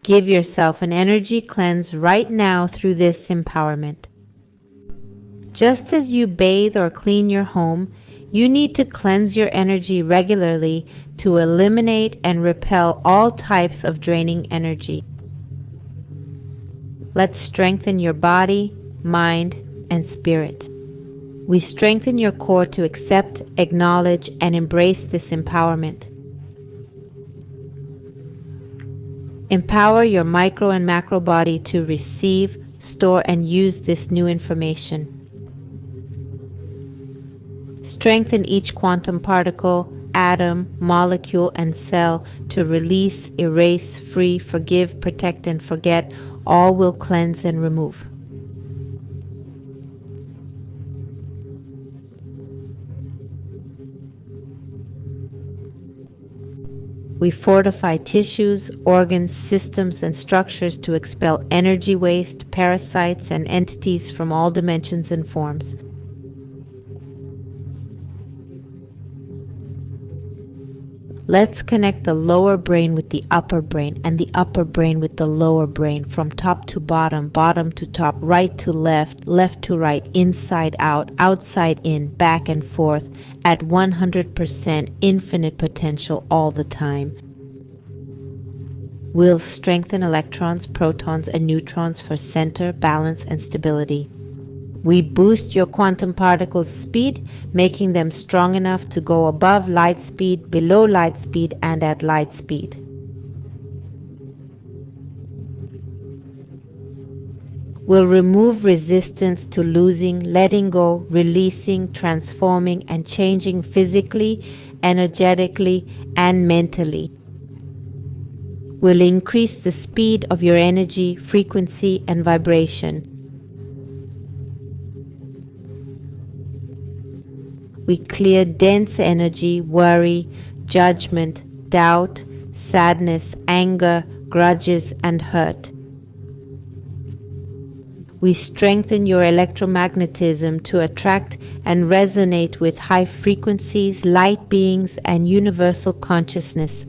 Give yourself an energy cleanse right now through this empowerment. Just as you bathe or clean your home, you need to cleanse your energy regularly to eliminate and repel all types of draining energy. Let's strengthen your body, mind, and spirit. We strengthen your core to accept, acknowledge, and embrace this empowerment. Empower your micro and macro body to receive, store, and use this new information. Strengthen each quantum particle, atom, molecule, and cell to release, erase, free, forgive, protect, and forget. All will cleanse and remove. We fortify tissues, organs, systems, and structures to expel energy waste, parasites, and entities from all dimensions and forms. Let's connect the lower brain with the upper brain and the upper brain with the lower brain, from top to bottom, bottom to top, right to left, left to right, inside out, outside in, back and forth, at 100% infinite potential all the time. We'll strengthen electrons, protons, and neutrons for center, balance, and stability. We boost your quantum particles' speed, making them strong enough to go above light speed, below light speed, and at light speed. We'll remove resistance to losing, letting go, releasing, transforming, and changing physically, energetically, and mentally. We'll increase the speed of your energy, frequency, and vibration. We clear dense energy, worry, judgment, doubt, sadness, anger, grudges, and hurt. We strengthen your electromagnetism to attract and resonate with high frequencies, light beings, and universal consciousness.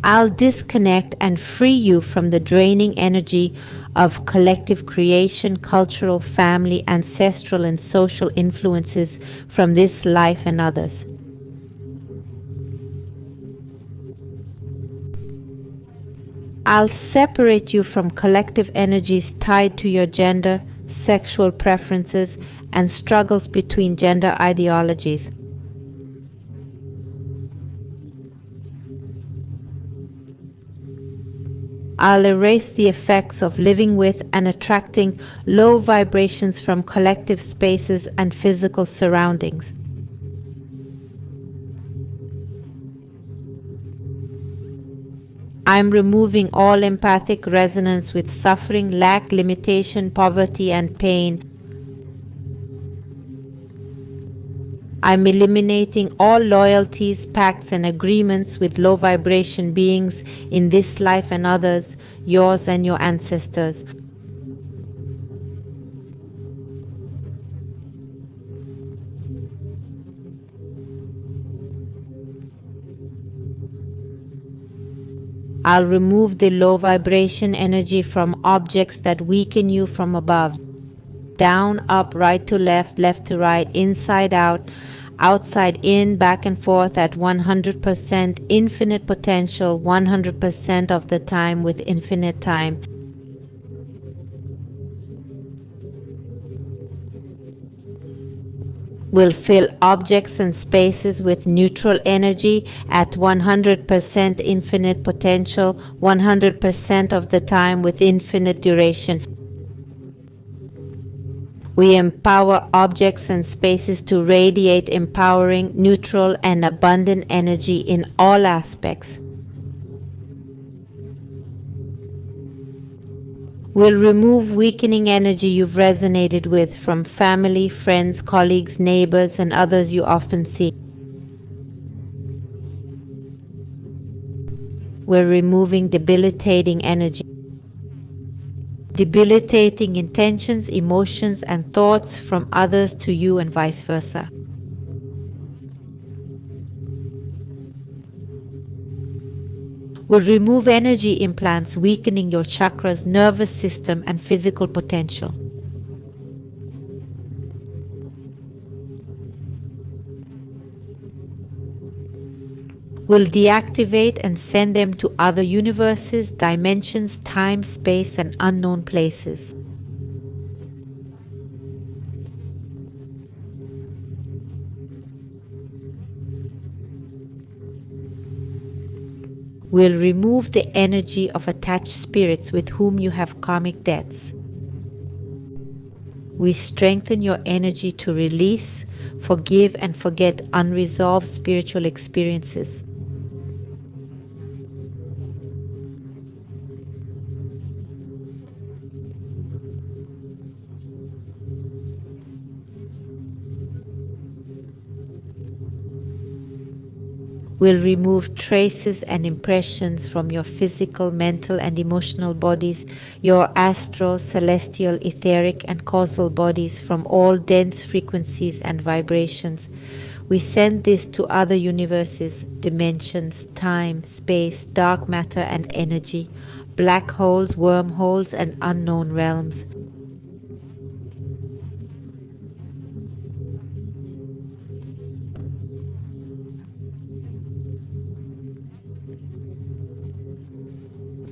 I'll disconnect and free you from the draining energy of collective creation, cultural, family, ancestral, and social influences from this life and others. I'll separate you from collective energies tied to your gender, sexual preferences, and struggles between gender ideologies. I'll erase the effects of living with and attracting low vibrations from collective spaces and physical surroundings. I'm removing all empathic resonance with suffering, lack, limitation, poverty, and pain. I'm eliminating all loyalties, pacts, and agreements with low vibration beings in this life and others, yours and your ancestors. I'll remove the low vibration energy from objects that weaken you from above. Down, up, right to left, left to right, inside out, outside in, back and forth at 100% infinite potential, 100% of the time with infinite time. We'll fill objects and spaces with neutral energy at 100% infinite potential, 100% of the time with infinite duration. We empower objects and spaces to radiate empowering, neutral, and abundant energy in all aspects. We'll remove weakening energy you've resonated with from family, friends, colleagues, neighbors, and others you often see. We're removing debilitating energy. debilitating intentions, emotions, and thoughts from others to you and vice versa. Will remove energy implants, weakening your chakras, nervous system, and physical potential. Will deactivate and send them to other universes, dimensions, time, space, and unknown places. Will remove the energy of attached spirits with whom you have karmic debts. We strengthen your energy to release, forgive, and forget unresolved spiritual experiences. Will remove traces and impressions from your physical, mental, and emotional bodies, your astral, celestial, etheric, and causal bodies from all dense frequencies and vibrations. We send this to other universes, dimensions, time, space, dark matter, and energy, black holes, wormholes, and unknown realms.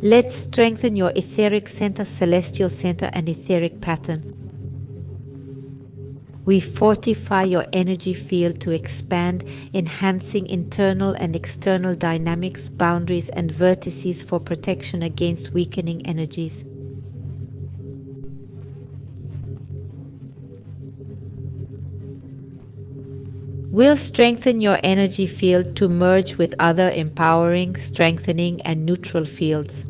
Let's strengthen your etheric center, celestial center, and etheric pattern. We fortify your energy field to expand, enhancing internal and external dynamics, boundaries, and vertices for protection against weakening energies. We'll strengthen your energy field to merge with other empowering, strengthening, and neutral fields.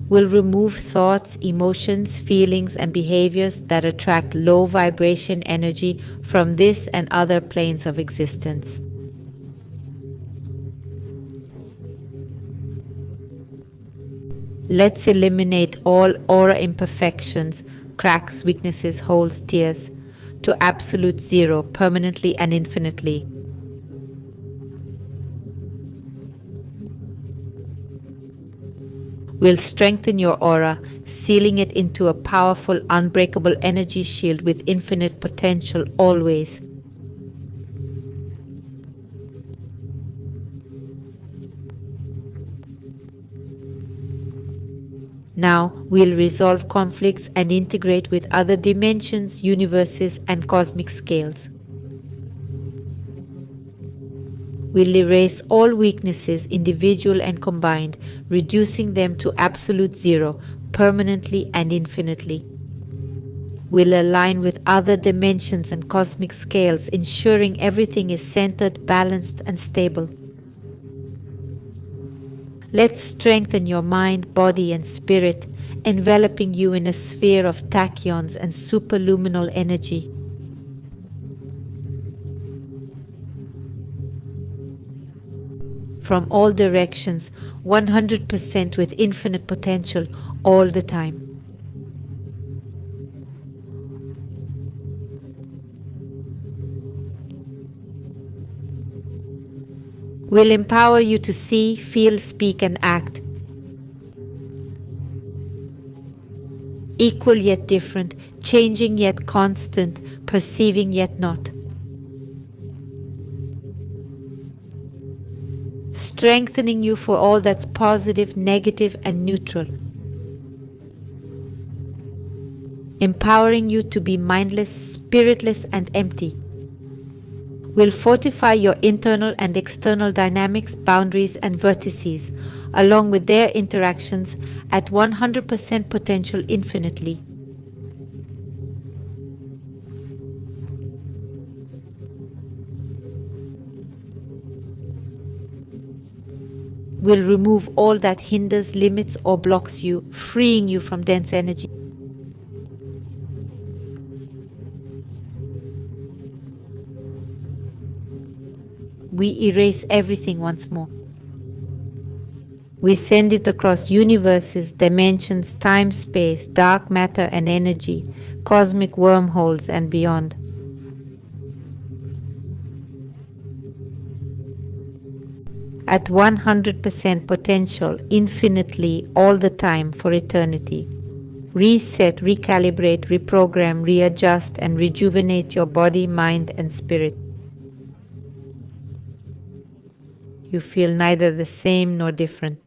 Will remove thoughts, emotions, feelings, and behaviors that attract low vibration energy from this and other planes of existence. Let's eliminate all aura imperfections, cracks, weaknesses, holes, tears, to absolute zero, permanently and infinitely. We'll strengthen your aura, sealing it into a powerful, unbreakable energy shield with infinite potential always. Now we'll resolve conflicts and integrate with other dimensions, universes, and cosmic scales. We'll erase all weaknesses, individual and combined, reducing them to absolute zero, permanently and infinitely. We'll align with other dimensions and cosmic scales, ensuring everything is centered, balanced, and stable. Let's strengthen your mind, body, and spirit, enveloping you in a sphere of tachyons and superluminal energy. From all directions, 100% with infinite potential all the time. We'll empower you to see, feel, speak, and act. Equal yet different, changing yet constant, perceiving yet not. Strengthening you for all that's positive, negative, and neutral. Empowering you to be mindless, spiritless, and empty. Will fortify your internal and external dynamics, boundaries, and vertices, along with their interactions at 100% potential infinitely. Will remove all that hinders, limits, or blocks you, freeing you from dense energy. We erase everything once more. We send it across universes, dimensions, time, space, dark matter and energy, cosmic wormholes and beyond. At 100% potential, infinitely, all the time, for eternity. Reset, recalibrate, reprogram, readjust, and rejuvenate your body, mind, and spirit. You feel neither the same nor different.